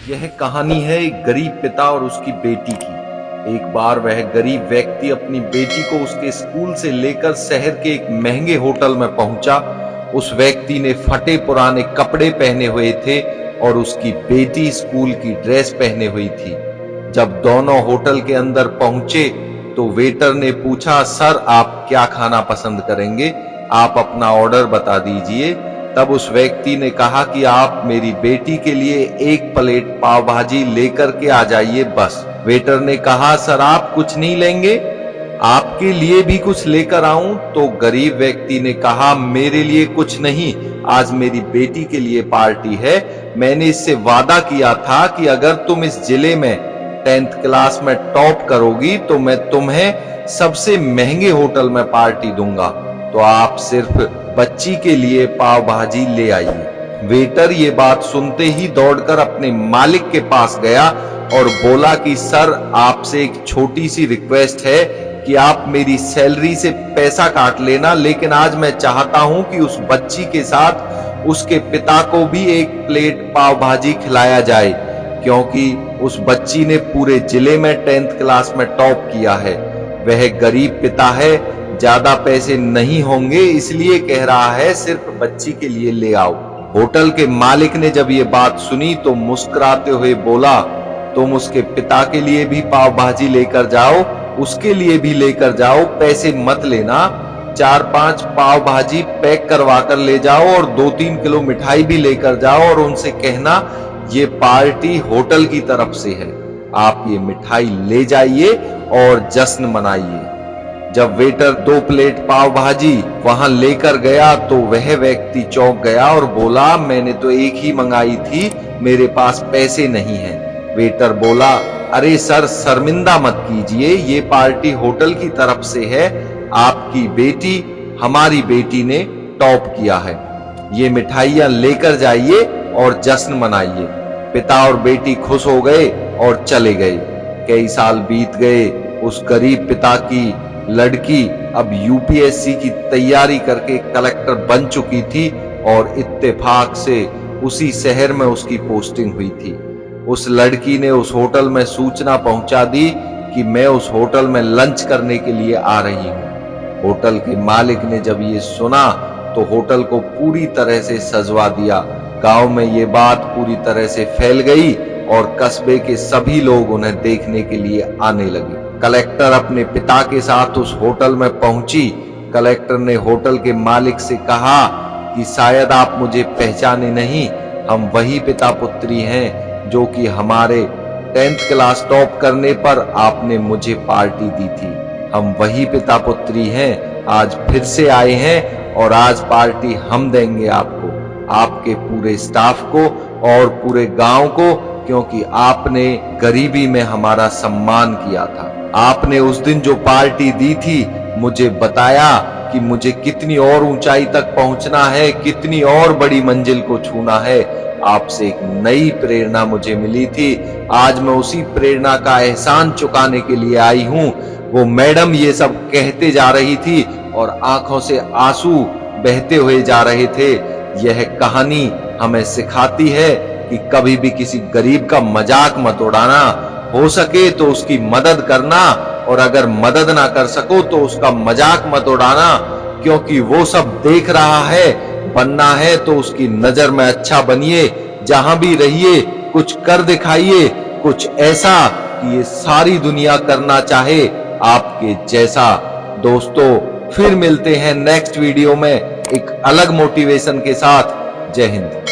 यह कहानी है एक गरीब पिता और उसकी बेटी की। एक बार वह गरीब व्यक्ति अपनी बेटी को उसके स्कूल से लेकर शहर के एक महंगे होटल में पहुंचा। उस व्यक्ति ने फटे पुराने कपड़े पहने हुए थे और उसकी बेटी स्कूल की ड्रेस पहने हुई थी। जब दोनों होटल के अंदर पहुंचे तो वेटर ने पूछा, सर आप क्या खाना पसंद करेंगे? आप अपना ऑर्डर बता दीजिए। तब उस व्यक्ति ने कहा कि आप मेरी बेटी के लिए एक प्लेट पाव भाजी लेकर के आ जाइए बस। वेटर ने कहा, सर आप कुछ नहीं लेंगे? आपके लिए भी कुछ लेकर आऊं? तो गरीब व्यक्ति ने कहा, मेरे लिए कुछ नहीं, आज मेरी बेटी के लिए पार्टी है। मैंने इससे वादा किया था कि अगर तुम इस जिले में 10th क्लास में टॉप करोगी तो मैं तुम्हें सबसे महंगे होटल में पार्टी दूंगा। तो आप सिर्फ बच्ची के लिए पाव भाजी ले आइए। वेटर ये बात सुनते ही दौड़कर अपने मालिक के पास गया और बोला कि सर आपसे एक छोटी सी रिक्वेस्ट है कि आप मेरी सैलरी से पैसा काट लेना, लेकिन आज मैं चाहता हूं कि उस बच्ची के साथ उसके पिता को भी एक प्लेट पाव भाजी खिलाया जाए, क्योंकि उस बच्ची ने पूरे जिले में 10th क्लास में टॉप किया है। वह गरीब पिता है, ज्यादा पैसे नहीं होंगे, इसलिए कह रहा है सिर्फ बच्ची के लिए ले आओ। होटल के मालिक ने जब ये बात सुनी तो मुस्कुराते हुए बोला, तुम उसके पिता के लिए भी पाव भाजी लेकर जाओ, उसके लिए भी लेकर जाओ, पैसे मत लेना। 4-5 पाव भाजी पैक करवा कर ले जाओ और 2-3 किलो मिठाई भी लेकर जाओ और उनसे कहना ये पार्टी होटल की तरफ से है, आप ये मिठाई ले जाइए और जश्न मनाइए। जब वेटर 2 प्लेट पाव भाजी वहां लेकर गया तो वह व्यक्ति चौंक गया और बोला, मैंने तो एक ही मंगाई थी, मेरे पास पैसे नहीं हैं। वेटर बोला, अरे सर शर्मिंदा मत कीजिए, ये पार्टी होटल की तरफ से है, आपकी बेटी हमारी बेटी ने टॉप किया है, ये मिठाइयां लेकर जाइए और जश्न मनाइए। पिता और बेटी खुश हो गए और चले गए। कई साल बीत गए। उस गरीब पिता की लड़की अब यूपीएससी की तैयारी करके कलेक्टर बन चुकी थी और इत्तेफाक से उसी शहर में उसकी पोस्टिंग हुई थी। उस लड़की ने उस होटल में सूचना पहुंचा दी कि मैं उस होटल में लंच करने के लिए आ रही हूं। होटल के मालिक ने जब ये सुना तो होटल को पूरी तरह से सजवा दिया। गांव में ये बात पूरी तरह से फैल गई और कस्बे के सभी लोग उन्हें देखने के लिए आने लगे। कलेक्टर अपने पिता के साथ उस होटल में पहुंची। कलेक्टर ने होटल के मालिक से कहा कि शायद आप मुझे पहचाने नहीं, हम वही पिता पुत्री हैं जो कि हमारे 10th क्लास टॉप करने पर आपने मुझे पार्टी दी थी। हम वही पिता पुत्री हैं, आज फिर से आए हैं और आज पार्टी हम देंगे आपको, आपके पूरे स्टाफ को और पूरे गांव को, क्योंकि आपने गरीबी में हमारा सम्मान किया था। आपने उस दिन जो पार्टी दी थी मुझे बताया कि मुझे कितनी और ऊंचाई तक पहुंचना है, कितनी और बड़ी मंजिल को छूना है। आपसे एक नई प्रेरणा मुझे मिली थी, आज मैं उसी प्रेरणा का एहसान चुकाने के लिए आई हूं। वो मैडम ये सब कहते जा रही थी और आंखों से आंसू बहते हुए जा रहे थे। यह कहानी हमें सिखाती है कि कभी भी किसी गरीब का मजाक मत उड़ाना, हो सके तो उसकी मदद करना और अगर मदद ना कर सको तो उसका मजाक मत उड़ाना, क्योंकि वो सब देख रहा है। बनना है तो उसकी नजर में अच्छा बनिए, जहां भी रहिए कुछ कर दिखाइए, कुछ ऐसा कि ये सारी दुनिया करना चाहे आपके जैसा। दोस्तों फिर मिलते हैं नेक्स्ट वीडियो में एक अलग मोटिवेशन के साथ। जय हिंद।